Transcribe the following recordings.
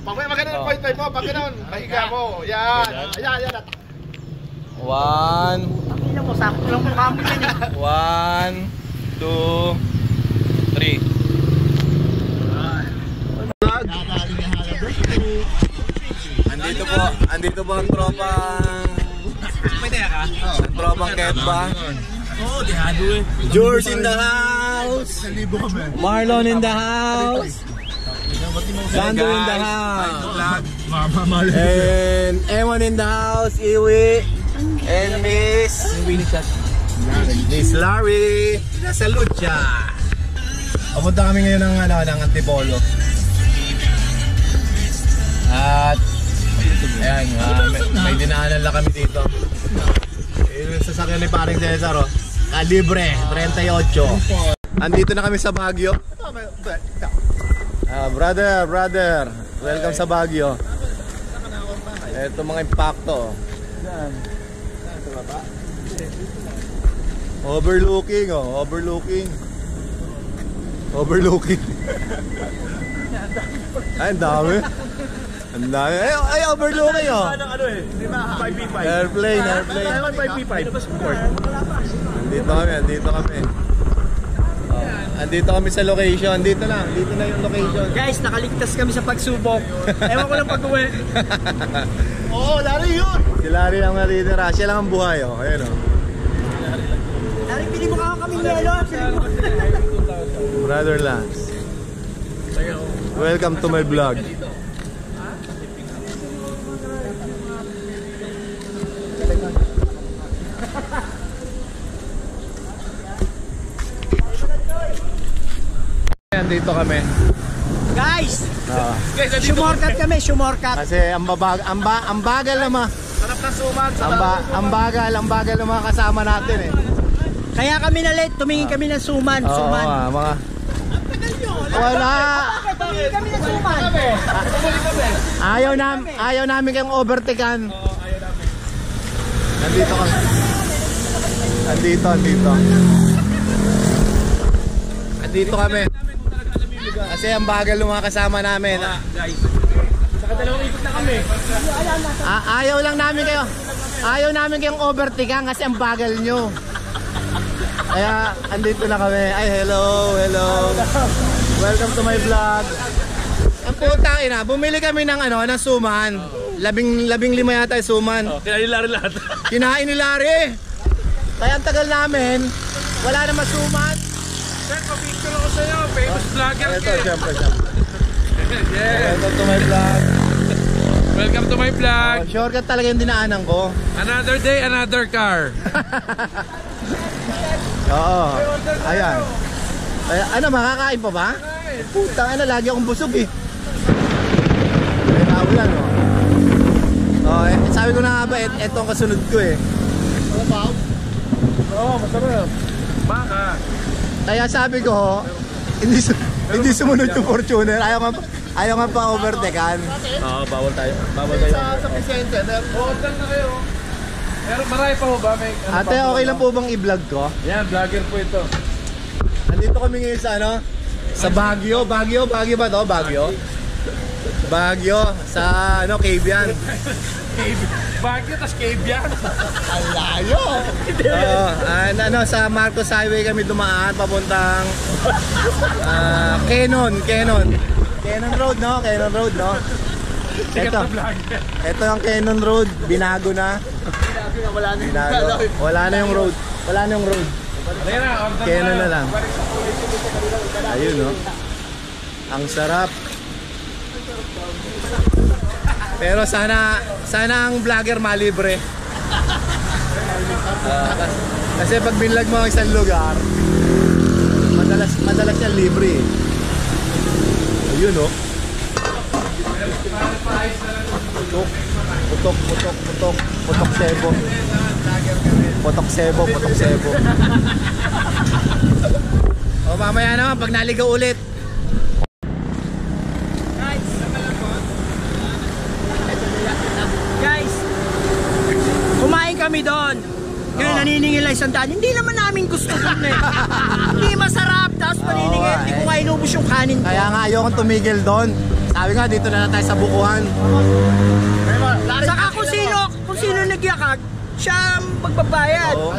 Pagkaya maganda ng point mo, pag gano'n, pahiga mo. Yan. Ayan. 1. Pakina mo, sakto lang mo kamo yan eh. 1, 2, 3. Andito po ang tropang... May taya ka? Ang tropang Ketba. Oo, dihado eh. George in the house. Marlon in the house. Sandro in the house. And Emon in the house. Iwi. And Miss Larry. Nasa lucha. Papunta kami ngayon ng Antipolo. At ayan, may dinaanan lang kami dito. Yung sasakyan ni paring Cesar, oh. Kalibre, 38. Andito na kami sa Baguio. Brother, welcome sa Baguio. Ito mga impacto. Overlooking. Ay, ang dami. Ay, overlooking oh. Ano eh, di ba? 5v5. Airplane. 5v5. Andito kami. Andito kami sa location. Dito na yung location. Guys, nakaligtas kami sa pagsubok. Ewan ko lang pag-uwi. Oo, Larry yun. Si Larry lang natitira. Siya lang ang buhay oh. Ayan oh. Larry, pili mo kami yelo. Brother Lance, welcome to my vlog. Dito kami. Guys, sumorkat kami. Kasi ang bagal naman. Sarap na suman. Ang bagal ng mga kasama natin eh. Kaya kami na late, tumingin kami ng suman. Mga... Wala. Tumingin kami ng suman. Ayaw namin kayong overtaken. Nandito kami. Andito kami. Kasi ang bagal ng mga kasama namin. Saka dalawang ikot na kami. Ayaw namin kayong overtaken kasi ang bagal nyo. Kaya andito na kami. Ay, hello. Welcome to my vlog. Ang putang ina, bumili kami ng suman. 15 yata yung suman. Kinain ni Larry lahat. Kinain ni Larry. Kaya ang tagal namin, wala na masuman. Sir, pa-picture ako sa'yo. Famous vlogger. Ito, syempre. Yeah. Welcome to my vlog. Welcome to my vlog. Shortcut talaga yung dinaanan ko. Another day, another car. Oo. Ayan. Ano, makakain pa ba? Putang ina, lagi akong busog eh. Ay, naulan oh. Sabi ko na nga ba, ito ang kasunod ko eh. Ano ba? Oo, masarap. Baka. Kaya sabi ko, hindi sumunod yung Fortuner. Ayaw nga pa overtaken. Oo, bawal tayo. Sa Vicente. Order na kayo. Pero marami pa mo ba? Ate, okay lang po bang i-vlog ko? Yan, vlogger po ito. Andito kami ngayon sa sa Baguio. Baguio ba to? Baguio sa cave yan. Baguio tas cave yan. Ang layo. Sa Marcos Highway kami dumaan papuntang Kenon Road, no? Ito ang Kenon Road, binago na. Wala na yung road. Kenon na lang. Ayun, no? Ang sarap. Pero sana ang vlogger malibre. Kasi pag binlog mo ang isang lugar, madalas yan libre. Ayun, no? Putok sebo. O mamaya naman pag naligaw ulit. Guys, kumain kami doon. Ngayon naniningil lang 100. Hindi naman namin gusto doon eh. Hindi masarap. Tapos maniningil. Hindi ko nga inubos yung kanin ko. Kaya nga ayokong tumigil doon. Sabi nga, dito na lang tayo sa bukuhan. Saka kung sino nagyakag, siya ang magbabayad. Oo.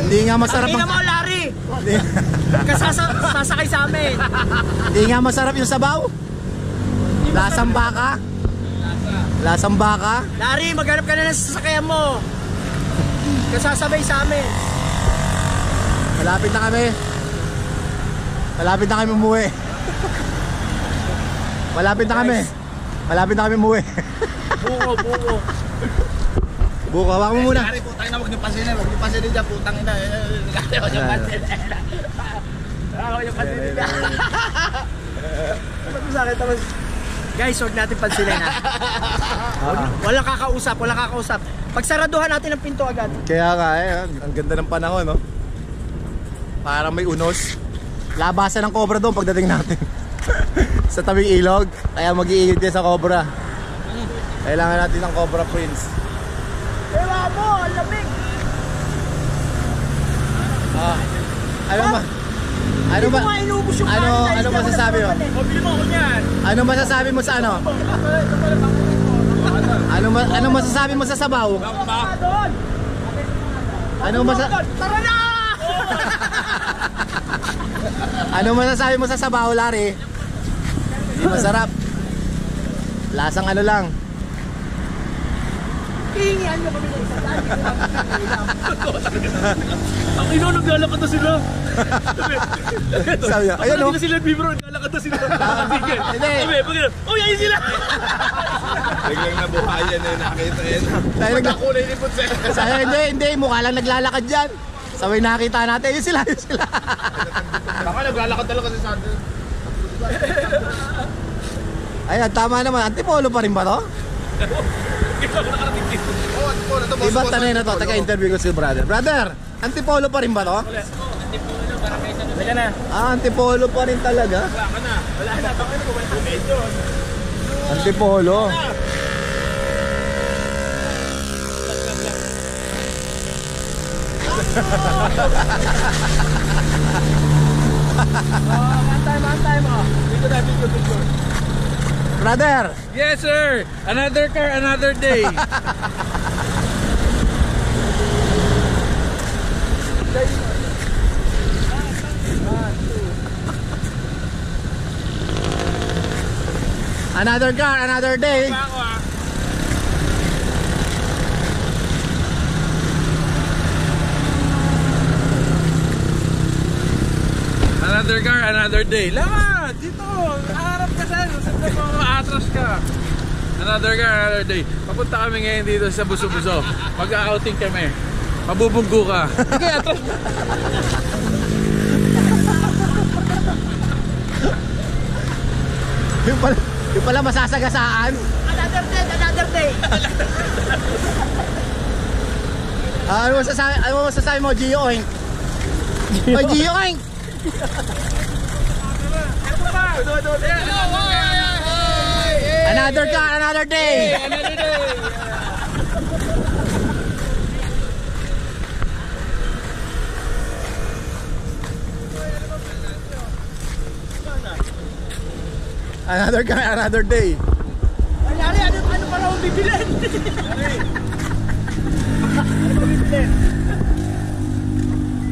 Hindi nga masarap Hindi mo, Larry. Sasakay sa amin. Hindi nga masarap yung sabaw. Lasang baka. Lasang baka. Larry, maghanap ka na ng sasakyan mo. Kasasabay sa amin. Malapit na kami. Malapit na kami umuwi. Malapit na kami. Malapit na kami umuwi. Buko. Buko, hawak mo muna. Pare, putang ina, huwag niyo pasinin. Huwag niyo pasinin dyan, putang ina. Huwag niyo pasinin. Huwag niyo pasinin dyan. Guys, huwag natin pansinin ha. Walang kakausap. Pagsaraduhan natin ang pinto agad. Kaya nga ang ganda ng panahon, no? Parang may unos. Labasan ng cobra doon pagdating natin. Sa tabing ilog. Kaya mag-iingat din sa cobra. Kailangan natin ng Cobra Prince. Ewa mo, ang lamig. Ano masasabi mo? Bili mo ako niyan. Ano masasabi mo sa ano? Ano masasabi mo sa sabaw? Tara na! Ano masasabi mo sa sabaw, Larry? Hindi masarap. Lasang ano lang. Hihingihan nyo kami ng isa. Ang ino, naglalakad na sila. Sabi niya, ayun o. Hindi na sila bibro, naglalakad na sila. Hindi. Oh, yan sila. Biglang nabuhayan na nakita yan. Kulay ni Putse. Sabi, hindi. Mukha lang naglalakad dyan. Sabay nakita natin. Yun sila. Baka naglalakad talaga si Sander. Ayan, tama naman. Antipolo pa rin ba to? Diba tanay na to? Taga-interview ko si brother. Brother, antipolo pa rin ba to? Teka na. Antipolo pa rin talaga. Wala na. Bakit ko ba medyo? Antipolo. One time. Dito na, video. Brother! Yes, sir. Another car, another day. Another car, another day. Another car, another day. Lama, dito. Harap ka saan. Saan mo atras ka. Another car, another day. Papunta kami ngayon dito sa Buso-Buso. Mag-outing kami. Mabubunggo ka. Sige, atras. Yung pala masasagasaan. Another day. Ano masasabi mo, Gio Oink? Oy, Gio Oink! Another car, another day. Another day. Another car, another day. Lari, ano pa raw bibilin?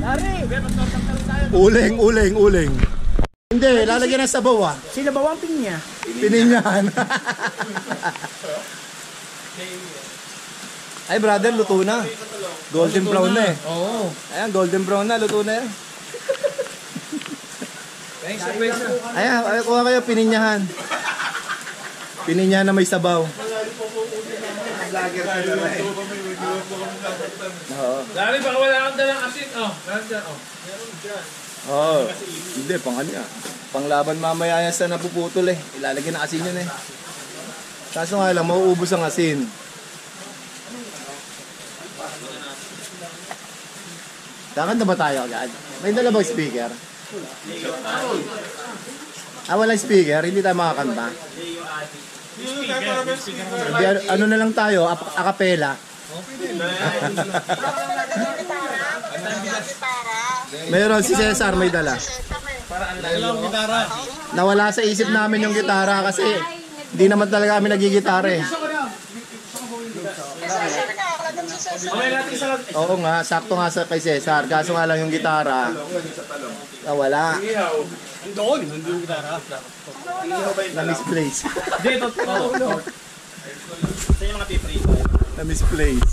Lari! Uling. Hindi, lalagyan ng sabaw ah. Sinabawang pinya. Pininyahan. Ay brother, luto na. Golden brown na eh. Oo. Ayan, golden brown na, luto na yan. Thanks, sir. Ayan, kuha kayo, pininyahan. Pininyahan na may sabaw. Dari, baka wala kang dalang asin. Oh, meron dyan. Oh. Meron dyan. Oo. Hindi, pang ano yan. Panglaban mamaya yan sa napuputol eh. Ilalagyan na asin yun eh. Kaso nga lang, mauubos ang asin. Kakanta ba tayo agad? May dala bang speaker? Walang speaker? Hindi tayo makakanta? Hindi, ano na lang tayo? Acapella? Meron si Cesar, may dala. Nawala sa isip namin yung gitara kasi Hindi naman talaga kami nagigitara eh. Oo nga, sakto nga sa kay Cesar. Kaso nga lang yung gitara. Wala. Doon yung gitara. Na-misplace. Dito. Sa yung mga piprito. Na-misplace.